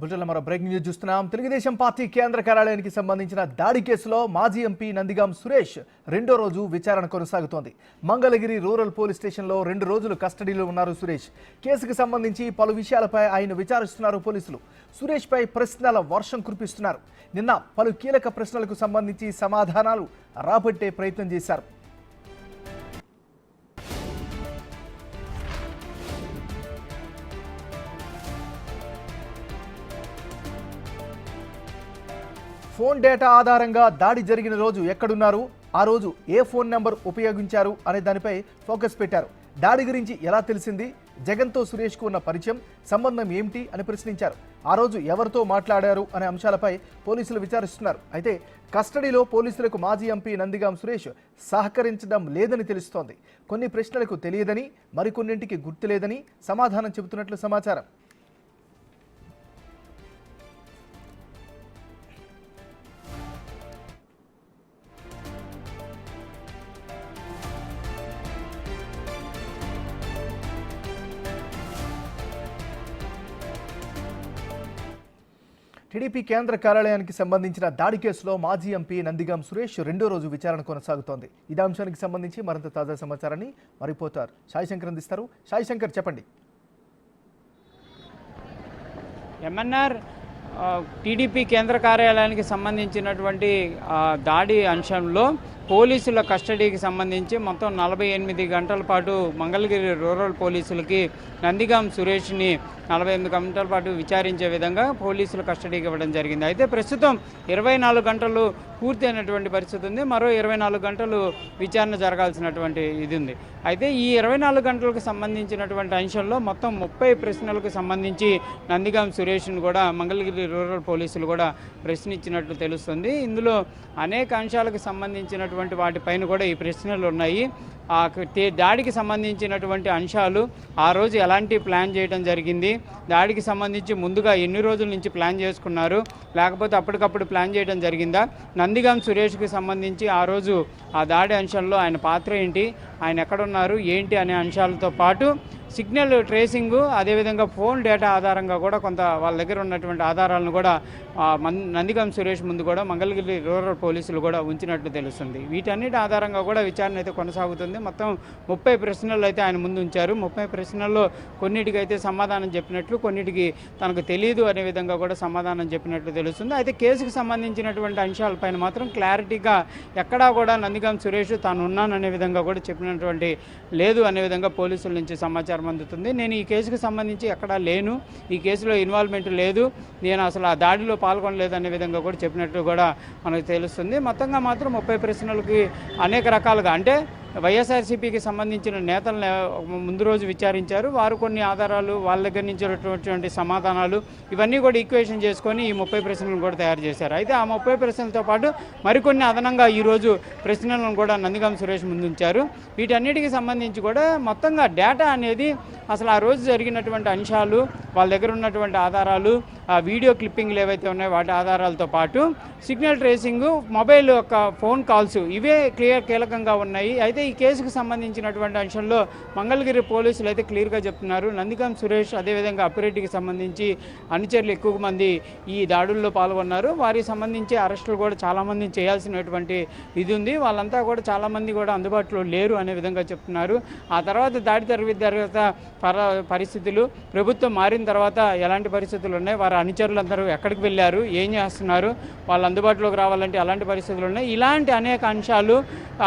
బులెటిన్లో మరో breaking news చూస్తున్నాం. తెలుగుదేశం పార్టీ కేంద్ర కార్యాలయానికి సంబంధించిన దాడి కేసులో మాజీ ఎంపీ నందిగాం సురేష్ రెండో రోజు విచారణ కొనసాగుతోంది. మంగళగిరి రూరల్ పోలీస్ స్టేషన్లో 2 రోజులు కస్టడీలో ఉన్నారు సురేష్. కేసుకు సంబంధించి పలు విషయాలపై ఆయన విచారిస్తున్నారు పోలీసులు. సురేష్ పై ప్రశ్నల వర్షం కురిపిస్తున్నారు. నిన్న పలు కీలక ప్రశ్నలకు సంబంధించి సమాధానాలు రాబట్టే ప్రయత్నం చేశారు. ఫోన్ డేటా ఆధారంగా దాడి జరిగిన రోజు ఎక్కడున్నారు, ఆ రోజు ఏ ఫోన్ నెంబర్ ఉపయోగించారు అనే దానిపై ఫోకస్ పెట్టారు. దాడి గురించి ఎలా తెలిసింది, జగన్తో సురేష్కు ఉన్న పరిచయం, సంబంధం ఏమిటి అని ప్రశ్నించారు. ఆ రోజు ఎవరితో మాట్లాడారు అనే అంశాలపై పోలీసులు విచారిస్తున్నారు. అయితే కస్టడీలో పోలీసులకు మాజీ ఎంపీ నందిగాం సురేష్ సహకరించడం లేదని తెలుస్తోంది. కొన్ని ప్రశ్నలకు తెలియదని, మరికొన్నింటికి గుర్తులేదని సమాధానం చెబుతున్నట్లు సమాచారం. టీడీపీ కేంద్ర కార్యాలయానికి సంబంధించిన దాడి కేసులో మాజీ ఎంపీ నందిగాం సురేష్ రెండో రోజు విచారణ కొనసాగుతోంది. ఇదే అంశానికి సంబంధించి మరింత తాజా సమాచారాన్ని మా రిపోర్టర్ సాయిశంకర్ అందిస్తారు. సాయిశంకర్, చెప్పండి. ఎంఎన్ఆర్ టీడీపీ కేంద్ర కార్యాలయానికి సంబంధించినటువంటి దాడి అంశంలో పోలీసుల కస్టడీకి సంబంధించి మొత్తం 48 గంటల పాటు మంగళగిరి రూరల్ పోలీసులకి నందిగాం సురేష్ని 48 గంటల పాటు విచారించే విధంగా పోలీసులు కస్టడీకి ఇవ్వడం జరిగింది. అయితే ప్రస్తుతం 24 గంటలు పూర్తి అయినటువంటి పరిస్థితి ఉంది. మరో 24 గంటలు విచారణ జరగాల్సినటువంటి ఇది ఉంది. అయితే ఈ 24 గంటలకు సంబంధించినటువంటి అంశంలో మొత్తం 30 ప్రశ్నలకు సంబంధించి నందిగాం సురేష్ను కూడా మంగళగిరి రూరల్ పోలీసులు కూడా ప్రశ్నించినట్లు తెలుస్తుంది. ఇందులో అనేక అంశాలకు సంబంధించినటువంటి వాటిపైన కూడా ఈ ప్రశ్నలు ఉన్నాయి. దాడికి సంబంధించినటువంటి అంశాలు, ఆ రోజు ఎలాంటి ప్లాన్ చేయడం జరిగింది, దాడికి సంబంధించి ముందుగా ఎన్ని రోజుల నుంచి ప్లాన్ చేసుకున్నారు, లేకపోతే అప్పటికప్పుడు ప్లాన్ చేయడం జరిగిందా, నందిగాం సురేష్కి సంబంధించి ఆ రోజు ఆ దాడి అంశంలో ఆయన పాత్ర ఏంటి, ఆయన ఎక్కడున్నారు ఏంటి అనే అంశాలతో పాటు సిగ్నల్ ట్రేసింగు, అదేవిధంగా ఫోన్ డేటా ఆధారంగా కూడా కొంత వాళ్ళ దగ్గర ఉన్నటువంటి ఆధారాలను కూడా నందిగాం సురేష్ ముందు కూడా మంగళగిరి రూరల్ పోలీసులు కూడా ఉంచినట్లు తెలుస్తుంది. వీటన్నిటి ఆధారంగా కూడా విచారణ అయితే కొనసాగుతుంది. మొత్తం 30 ప్రశ్నలు అయితే ఆయన ముందు ఉంచారు. 30 ప్రశ్నల్లో కొన్నిటికి అయితే సమాధానం చెప్పినట్లు, కొన్నిటికి తనకు తెలియదు అనే విధంగా కూడా సమాధానం చెప్పినట్లు తెలుస్తుంది. అయితే కేసుకు సంబంధించినటువంటి అంశాలపైన మాత్రం క్లారిటీగా ఎక్కడా కూడా నందిగాం సురేష్ తాను ఉన్నాననే విధంగా కూడా చెప్పినటువంటి లేదు అనే విధంగా పోలీసుల నుంచి సమాచారం అందుతుంది. నేను ఈ కేసుకు సంబంధించి ఎక్కడా లేను, ఈ కేసులో ఇన్వాల్వ్మెంట్ లేదు, నేను అసలు ఆ దాడిలో పాల్గొనలేదు అనే విధంగా కూడా చెప్పినట్టు కూడా మనకు తెలుస్తుంది. మొత్తంగా మాత్రం 30 ప్రశ్నలకి అనేక రకాలుగా, అంటే వైఎస్ఆర్సీపీకి సంబంధించిన నేతలను ముందు రోజు విచారించారు. వారు కొన్ని ఆధారాలు, వాళ్ళ దగ్గర నుంచి వచ్చినటువంటి సమాధానాలు ఇవన్నీ కూడా ఈక్వేషన్ చేసుకొని ఈ 30 ప్రశ్నలను కూడా తయారు చేశారు. అయితే ఆ 30 ప్రశ్నలతో పాటు మరికొన్ని అదనంగా ఈరోజు ప్రశ్నలను కూడా నందిగాం సురేష్ ముందుంచారు. వీటన్నిటికి సంబంధించి కూడా మొత్తంగా డేటా అనేది, అసలు ఆ రోజు జరిగినటువంటి అంశాలు, వాళ్ళ దగ్గర ఉన్నటువంటి ఆధారాలు, ఆ వీడియో క్లిప్పింగ్లు ఏవైతే ఉన్నాయో వాటి ఆధారాలతో పాటు సిగ్నల్ ట్రేసింగు, మొబైల్ యొక్క ఫోన్ కాల్స్, ఇవే కీలకంగా ఉన్నాయి. అయితే ఈ కేసుకు సంబంధించినటువంటి అంశంలో మంగళగిరి పోలీసులు అయితే క్లియర్గా చెప్తున్నారు. నందిగాం సురేష్, అదేవిధంగా అప్పిరెడ్డికి సంబంధించి అనుచరులు ఎక్కువ మంది ఈ దాడుల్లో పాల్గొన్నారు. వారికి సంబంధించి అరెస్టులు కూడా చాలామంది చేయాల్సినటువంటి ఇది ఉంది. వాళ్ళంతా కూడా చాలామంది కూడా అందుబాటులో లేరు అనే విధంగా చెప్తున్నారు. ఆ తర్వాత దాడి తర్వాత పరిస్థితులు, ప్రభుత్వం మారిన తర్వాత ఎలాంటి పరిస్థితులు ఉన్నాయి, వారి అనుచరులందరూ ఎక్కడికి వెళ్ళారు, ఏం చేస్తున్నారు, వాళ్ళు అందుబాటులోకి రావాలంటే అలాంటి పరిస్థితులు ఉన్నాయి. ఇలాంటి అనేక అంశాలు,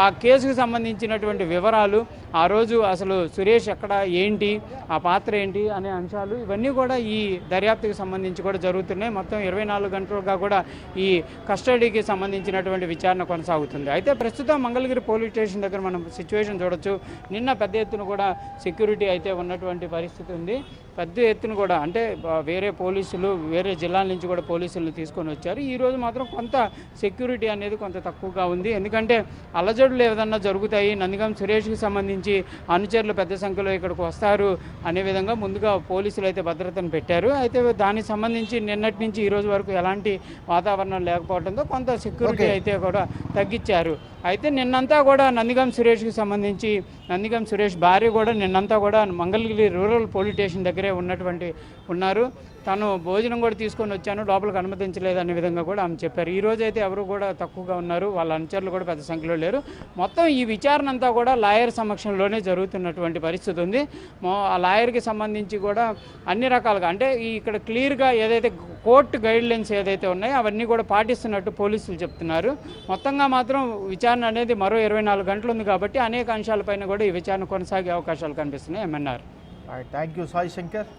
ఆ కేసుకు సంబంధించినటువంటి వివరాలు, ఆ రోజు అసలు సురేష్ ఎక్కడ, ఏంటి, ఆ పాత్ర ఏంటి అనే అంశాలు, ఇవన్నీ కూడా ఈ దర్యాప్తుకి సంబంధించి కూడా జరుగుతున్నాయి. మొత్తం 24 గంటలుగా కూడా ఈ కస్టడీకి సంబంధించినటువంటి విచారణ కొనసాగుతుంది. అయితే ప్రస్తుతం మంగళగిరి పోలీస్ స్టేషన్ దగ్గర మనం సిచ్యువేషన్ చూడొచ్చు. నిన్న పెద్ద ఎత్తున కూడా సెక్యూరిటీ అయితే ఉన్నటువంటి పరిస్థితి ఉంది. పెద్ద ఎత్తున కూడా, అంటే వేరే పోలీసులు, వేరే జిల్లాల నుంచి కూడా పోలీసులు తీసుకొని వచ్చారు. ఈరోజు మాత్రం కొంత సెక్యూరిటీ అనేది కొంత తక్కువగా ఉంది. ఎందుకంటే అల్లజడులు ఏదన్నా జరుగుతాయి, నందిగాం సురేష్కి సంబంధించి అనుచరులు పెద్ద సంఖ్యలో ఇక్కడికి వస్తారు అనే విధంగా ముందుగా పోలీసులు అయితే భద్రతను పెట్టారు. అయితే దానికి సంబంధించి నిన్నటి నుంచి ఈ రోజు వరకు ఎలాంటి వాతావరణం లేకపోవడంతో కొంత సెక్యూరిటీ అయితే కూడా తగ్గించారు. అయితే నిన్నంతా కూడా నందిగం సురేష్కి సంబంధించి నందిగం సురేష్ భార్య కూడా నిన్నంతా కూడా మంగళగిరి రూరల్ పోలీస్ స్టేషన్ దగ్గరే ఉన్నారు. తను భోజనం కూడా తీసుకొని వచ్చాను, లోపలికి అనుమతించలేదు అనే విధంగా కూడా ఆమె చెప్పారు. ఈ రోజు అయితే ఎవరు కూడా తక్కువగా ఉన్నారు, వాళ్ళ అనుచరులు కూడా పెద్ద సంఖ్యలో లేరు. మొత్తం ఈ విచారణ అంతా కూడా లాయర్ సమక్షంలోనే జరుగుతున్నటువంటి పరిస్థితి ఉంది. ఆ లాయర్కి సంబంధించి కూడా అన్ని రకాలుగా అంటే ఇక్కడ క్లియర్గా ఏదైతే కోర్టు గైడ్ లైన్స్ ఏదైతే ఉన్నాయో అవన్నీ కూడా పాటిస్తున్నట్టు పోలీసులు చెప్తున్నారు. మొత్తంగా మాత్రం విచారణ అనేది మరో 24 గంటలు ఉంది కాబట్టి అనేక అంశాలపైన కూడా ఈ విచారణ కొనసాగే అవకాశాలు కనిపిస్తున్నాయి. MNR. Thank you Sai Shankar.